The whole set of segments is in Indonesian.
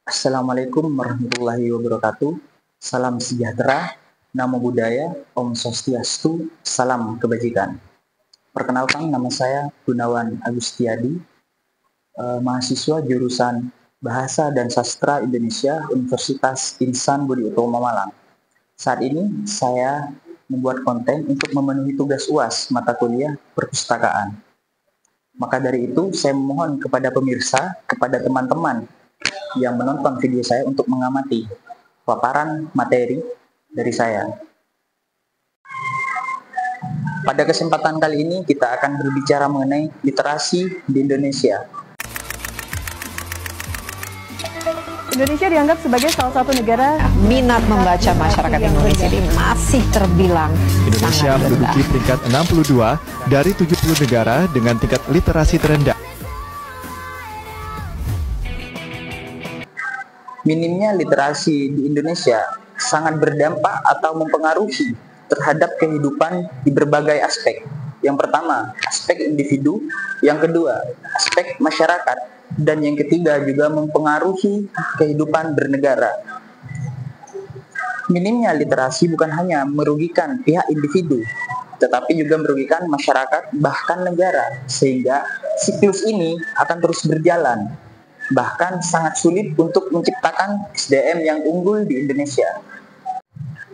Assalamualaikum warahmatullahi wabarakatuh. Salam sejahtera, namo buddhaya, Om Swastiastu, salam kebajikan. Perkenalkan, nama saya Gunawan Agustiadi, mahasiswa jurusan Bahasa dan Sastra Indonesia, Universitas Insan Budi Utomo Malang. Saat ini saya membuat konten untuk memenuhi tugas UAS mata kuliah perpustakaan. Maka dari itu, saya memohon kepada pemirsa, kepada teman-teman yang menonton video saya untuk mengamati paparan materi dari saya. Pada kesempatan kali ini kita akan berbicara mengenai literasi di Indonesia. Indonesia dianggap sebagai salah satu negara minat membaca masyarakat Indonesia ini masih terbilang Indonesia sangat rendah. menduduki peringkat 62 dari 70 negara dengan tingkat literasi terendah. Minimnya literasi di Indonesia sangat berdampak atau mempengaruhi terhadap kehidupan di berbagai aspek. Yang pertama, aspek individu, yang kedua, aspek masyarakat, dan yang ketiga juga mempengaruhi kehidupan bernegara. Minimnya literasi bukan hanya merugikan pihak individu, tetapi juga merugikan masyarakat bahkan negara, sehingga siklus ini akan terus berjalan. Bahkan sangat sulit untuk menciptakan SDM yang unggul di Indonesia.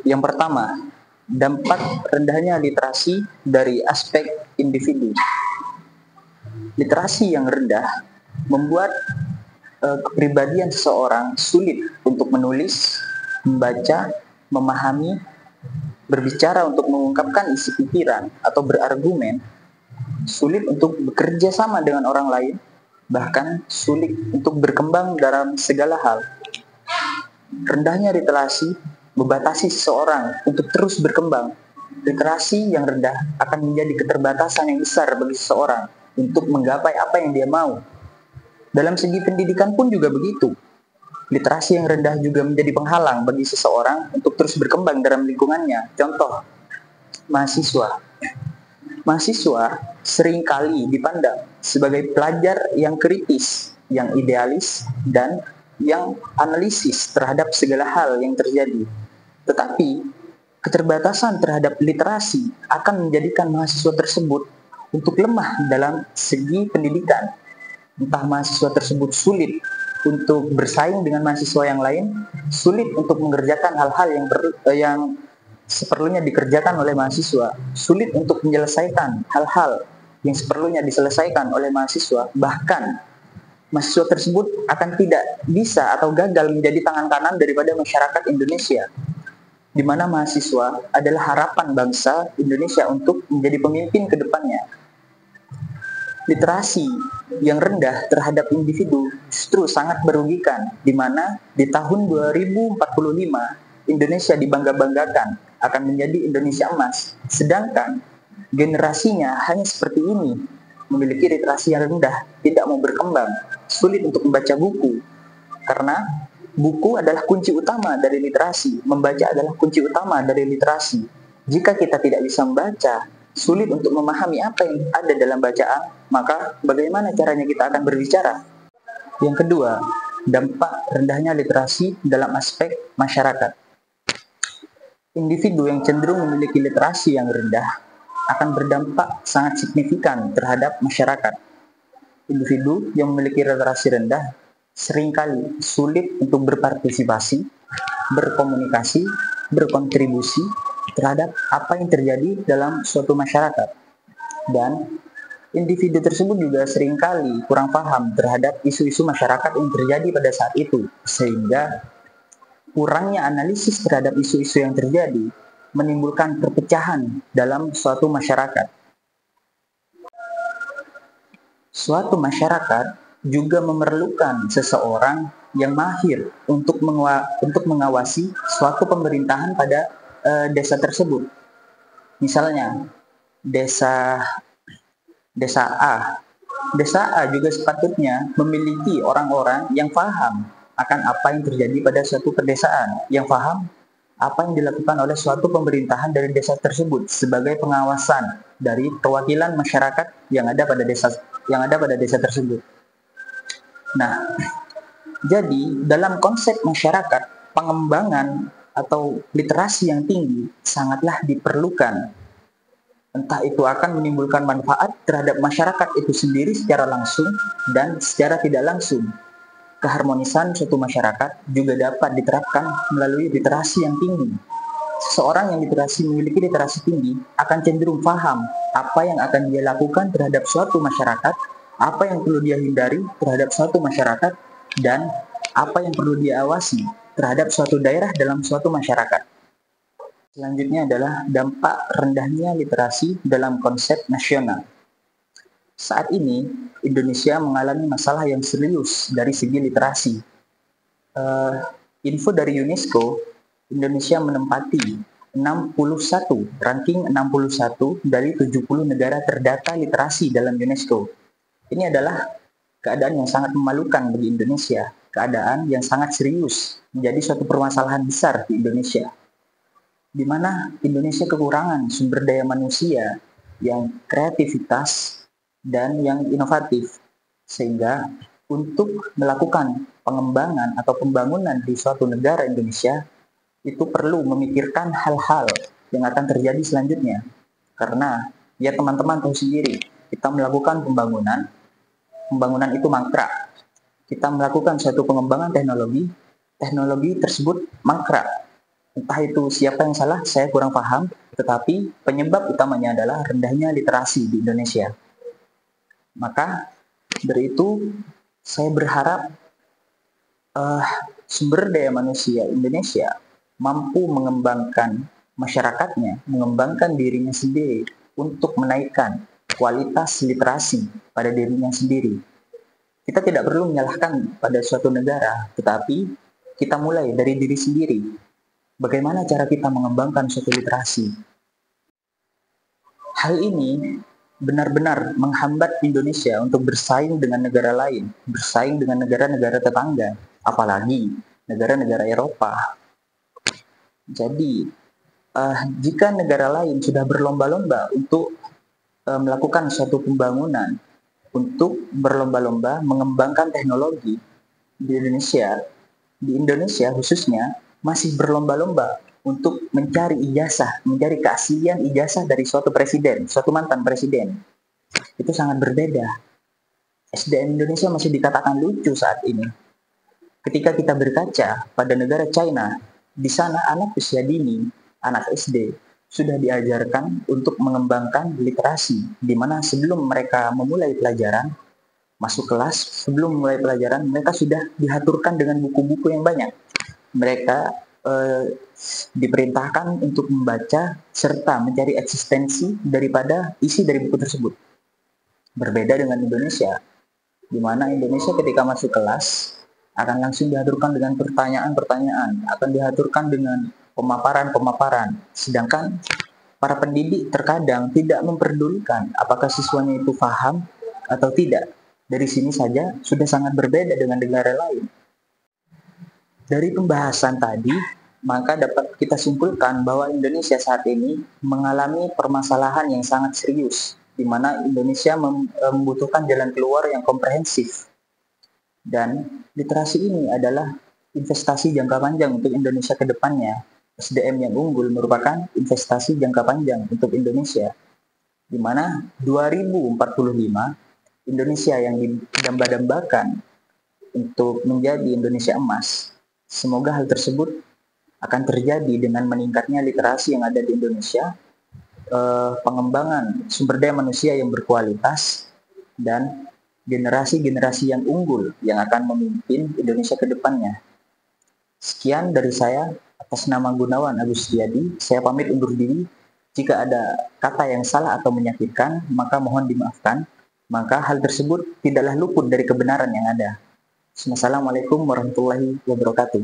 Yang pertama, dampak rendahnya literasi dari aspek individu. Literasi yang rendah membuat kepribadian seseorang sulit untuk menulis, membaca, memahami, berbicara untuk mengungkapkan isi pikiran atau berargumen, sulit untuk bekerja sama dengan orang lain, bahkan sulit untuk berkembang dalam segala hal. Rendahnya literasi membatasi seseorang untuk terus berkembang. Literasi yang rendah akan menjadi keterbatasan yang besar bagi seseorang untuk menggapai apa yang dia mau. Dalam segi pendidikan pun juga begitu. Literasi yang rendah juga menjadi penghalang bagi seseorang untuk terus berkembang dalam lingkungannya. Contoh, mahasiswa. Mahasiswa seringkali dipandang sebagai pelajar yang kritis, yang idealis, dan yang analisis terhadap segala hal yang terjadi. Tetapi, keterbatasan terhadap literasi akan menjadikan mahasiswa tersebut untuk lemah dalam segi pendidikan. Entah mahasiswa tersebut sulit untuk bersaing dengan mahasiswa yang lain, sulit untuk mengerjakan hal-hal yang seperlunya dikerjakan oleh mahasiswa, sulit untuk menyelesaikan hal-hal yang seperlunya diselesaikan oleh mahasiswa, bahkan mahasiswa tersebut akan tidak bisa atau gagal menjadi tangan kanan daripada masyarakat Indonesia, di mana mahasiswa adalah harapan bangsa Indonesia untuk menjadi pemimpin ke depannya. Literasi yang rendah terhadap individu justru sangat merugikan, di mana di tahun 2045 Indonesia dibangga-banggakan akan menjadi Indonesia emas, sedangkan generasinya hanya seperti ini, memiliki literasi yang rendah, tidak mau berkembang, sulit untuk membaca buku, karena buku adalah kunci utama dari literasi, membaca adalah kunci utama dari literasi. Jika kita tidak bisa membaca, sulit untuk memahami apa yang ada dalam bacaan, maka bagaimana caranya kita akan berbicara? Yang kedua, dampak rendahnya literasi dalam aspek masyarakat. Individu yang cenderung memiliki literasi yang rendah akan berdampak sangat signifikan terhadap masyarakat. Individu yang memiliki literasi rendah seringkali sulit untuk berpartisipasi, berkomunikasi, berkontribusi terhadap apa yang terjadi dalam suatu masyarakat. Dan individu tersebut juga seringkali kurang paham terhadap isu-isu masyarakat yang terjadi pada saat itu, sehingga kurangnya analisis terhadap isu-isu yang terjadi menimbulkan perpecahan dalam suatu masyarakat. Suatu masyarakat juga memerlukan seseorang yang mahir untuk mengawasi suatu pemerintahan pada desa tersebut. Misalnya, desa A. Desa A juga sepatutnya memiliki orang-orang yang paham akan apa yang terjadi pada suatu pedesaan, yang paham apa yang dilakukan oleh suatu pemerintahan dari desa tersebut sebagai pengawasan dari perwakilan masyarakat yang ada pada desa tersebut. Nah, Jadi, dalam konsep masyarakat, pengembangan atau literasi yang tinggi sangatlah diperlukan. Entah itu akan menimbulkan manfaat terhadap masyarakat itu sendiri secara langsung dan secara tidak langsung. Keharmonisan suatu masyarakat juga dapat diterapkan melalui literasi yang tinggi. Seseorang yang memiliki literasi tinggi akan cenderung paham apa yang akan dia lakukan terhadap suatu masyarakat, apa yang perlu dia hindari terhadap suatu masyarakat, dan apa yang perlu dia awasi terhadap suatu daerah dalam suatu masyarakat. Selanjutnya adalah dampak rendahnya literasi dalam konsep nasional. Saat ini, Indonesia mengalami masalah yang serius dari segi literasi. Info dari UNESCO, Indonesia menempati 61, ranking 61 dari 70 negara terdata literasi dalam UNESCO. Ini adalah keadaan yang sangat memalukan bagi Indonesia, keadaan yang sangat serius, menjadi suatu permasalahan besar di Indonesia, di mana Indonesia kekurangan sumber daya manusia yang kreativitas dan yang inovatif, sehingga untuk melakukan pengembangan atau pembangunan di suatu negara Indonesia itu perlu memikirkan hal-hal yang akan terjadi selanjutnya. Karena ya teman-teman tahu sendiri, kita melakukan pembangunan itu mangkrak. Kita melakukan suatu pengembangan teknologi tersebut mangkrak. Entah itu siapa yang salah, saya kurang paham, tetapi penyebab utamanya adalah rendahnya literasi di Indonesia. Maka dari itu, saya berharap sumber daya manusia Indonesia mampu mengembangkan masyarakatnya, mengembangkan dirinya sendiri untuk menaikkan kualitas literasi pada dirinya sendiri. Kita tidak perlu menyalahkan pada suatu negara, tetapi kita mulai dari diri sendiri. Bagaimana cara kita mengembangkan suatu literasi? Hal ini benar-benar menghambat Indonesia untuk bersaing dengan negara lain, bersaing dengan negara-negara tetangga, apalagi negara-negara Eropa. Jadi, jika negara lain sudah berlomba-lomba untuk melakukan suatu pembangunan, untuk berlomba-lomba mengembangkan teknologi di Indonesia khususnya, masih berlomba-lomba untuk mencari ijazah, mencari keaslian ijazah dari suatu presiden, suatu mantan presiden. Itu sangat berbeda. SDM Indonesia masih dikatakan lucu saat ini. Ketika kita berkaca pada negara China, di sana anak usia dini, anak SD, sudah diajarkan untuk mengembangkan literasi, di mana sebelum mereka memulai pelajaran, masuk kelas, sebelum memulai pelajaran, mereka sudah diaturkan dengan buku-buku yang banyak. Mereka diperintahkan untuk membaca serta mencari eksistensi daripada isi dari buku tersebut. Berbeda dengan Indonesia, di mana Indonesia ketika masuk kelas akan langsung diaturkan dengan pertanyaan-pertanyaan, akan diaturkan dengan pemaparan-pemaparan. Sedangkan para pendidik terkadang tidak memperdulikan apakah siswanya itu paham atau tidak. Dari sini saja sudah sangat berbeda dengan negara lain. Dari pembahasan tadi, maka dapat kita simpulkan bahwa Indonesia saat ini mengalami permasalahan yang sangat serius, di mana Indonesia membutuhkan jalan keluar yang komprehensif. Dan literasi ini adalah investasi jangka panjang untuk Indonesia ke depannya. SDM yang unggul merupakan investasi jangka panjang untuk Indonesia, di mana 2045 Indonesia yang didamba-dambakan untuk menjadi Indonesia emas. Semoga hal tersebut akan terjadi dengan meningkatnya literasi yang ada di Indonesia, pengembangan sumber daya manusia yang berkualitas, dan generasi-generasi yang unggul yang akan memimpin Indonesia ke depannya. Sekian dari saya, atas nama Gunawan Agustiadi, saya pamit undur diri. Jika ada kata yang salah atau menyakitkan, maka mohon dimaafkan. Maka hal tersebut tidaklah luput dari kebenaran yang ada. Wassalamualaikum warahmatullahi wabarakatuh.